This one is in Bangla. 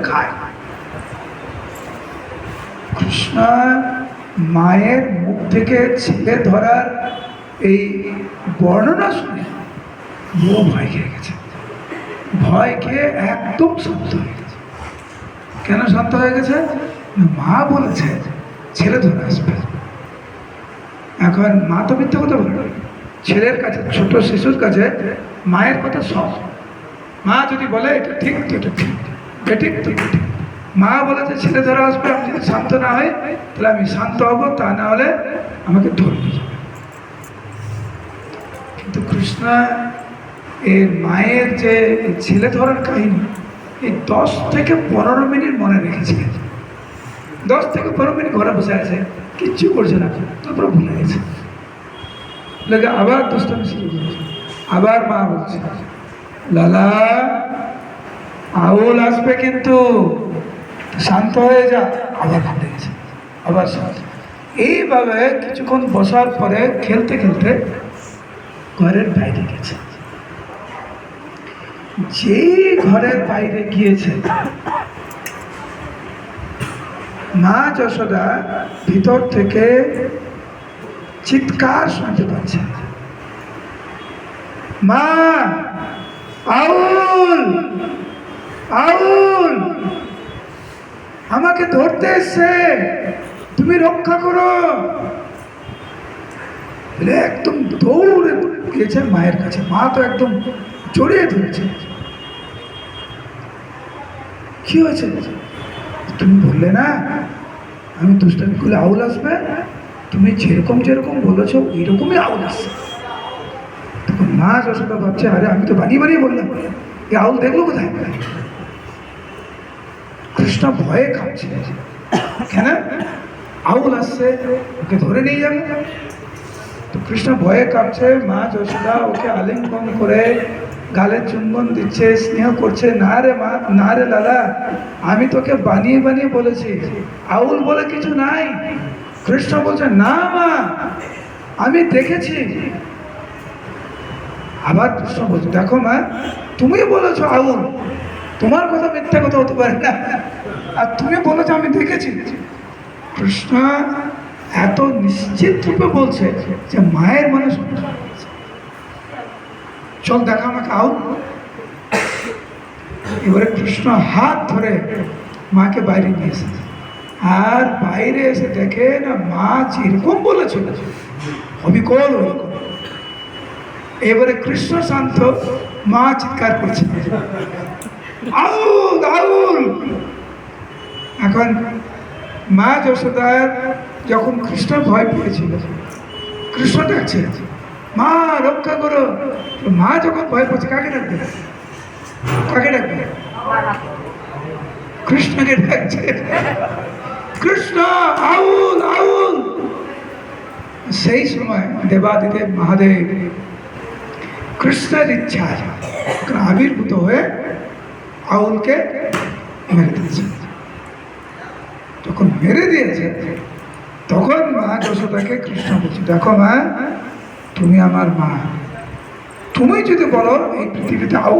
খায়। কৃষ্ণ মায়ের মুখ থেকে ছেলে ধরার এই বর্ণনা শুনে ও ভয় খেয়ে গেছে। ভয় খেয়ে একদম শান্ত হয়ে গেছে। কেন শান্ত হয়ে গেছে? মা বলেছে ছেলে ধরে আসবে। এখন মা তো মিথ্যা কথা বলবে। ছেলের কাছে, ছোট শিশুর কাছে মায়ের কথা সব। মা যদি বলে এটা ঠিক তো এটা ঠিক, বেঠিক তো বেঠিক। মা বলেছে ছেলে ধরে আসবে, আমি যদি শান্ত না হই তাহলে আমি শান্ত হব, তা না হলে আমাকে ধরে নিয়ে যাবে। কিন্তু কৃষ্ণ এর মায়ের যে ছেলে ধরার কাহিনী এই 10 থেকে 15 মিনিট মনে রেখেছিলেন। 10 থেকে 15 মিনিট ঘরে বসে আছে, কিচ্ছু করছে না, তারপরে ভুলে গেছে। লেগে আবার দুষ্টামি শুরু করেছে। আবার মা বলছে লালা আউল আসবে কিন্তু শান্ত হয়ে যা। আবার ভুলে গেছে, আবার শান্ত। এইভাবে কিছুক্ষণ বসার পরে খেলতে খেলতে ঘরের বাইরে গেছে। যেই ঘরের বাইরে গিয়েছে মা যশোদা ভিতর থেকে চিৎকার শুনতে পাচ্ছে, মা আউল আউল আমাকে ধরতে এসছে, তুমি রক্ষা করো। একদম দৌড়ে গিয়েছে মায়ের কাছে। মা তো একদম জড়িয়ে ধরেছে। কি হয়েছে? তুমি বললে না আমি দুষ্টামি করলে আউল আসবে, তুমি যেরকম যেরকম বলেছো ওইরকমই আউল আসছে। তখন মা যশোদা ভাবছে আরে আমি তো বানিয়ে বানিয়ে বললাম, এই আউল দেখলো কোথায়? কৃষ্ণ ভয়ে কাঁপছে। কেন? আউল আসছে, ওকে ধরে নিয়ে যাবে। তো কৃষ্ণ ভয়ে কাঁপছে। মা যশোদা ওকে আলিঙ্গন করে গালে চুম্বন দিচ্ছে, স্নেহ করছে। না রে মা, না রে লালা, আমি তোকে বানিয়ে বানিয়ে বলেছি, আউল বলে কিছু নাই। কৃষ্ণ বলছে না মা, আমি দেখেছি। আবার কৃষ্ণ বলছে দেখো মা, তুমি বলেছো আউল, তোমার কথা মিথ্যা কথা হতে পারে না, আর তুমি বলেছো আমি দেখেছি। কৃষ্ণ এত নিশ্চিত রূপে বলছে যে মায়ের মনে সন্দেহ হয়েছে। চল দেখা আমাকে আউল। এবারে কৃষ্ণ হাত ধরে মাকে বাইরে নিয়ে এসেছে। আর বাইরে এসে দেখে না মা যেরকম বলেছিল অবিকল ওরকম। এবারে কৃষ্ণ শান্ত, মা চিৎকার করছে আউল আউল। এখন মা যশোদার যখন কৃষ্ণ ভয় পেয়েছিল, কৃষ্ণ ডাকছে মা রক্ষা করো। মা যখন ভয় পেয়েছে কাকে ডাকবে? কাকে ডাকবে? কৃষ্ণকে ডাকছে, কৃষ্ণ আউল আউল। সেই সময় দেবাদিদেব মহাদেব কৃষ্ণের ইচ্ছা আবির্ভূত হয়ে আউলকে মেরে দিয়েছে। যখন মেরে দিয়েছে তখন মা যশোদাকে কৃষ্ণ বলছে দেখো মা, তুমি আমার মা, তুমি যদি বলো এই পৃথিবীতে আউল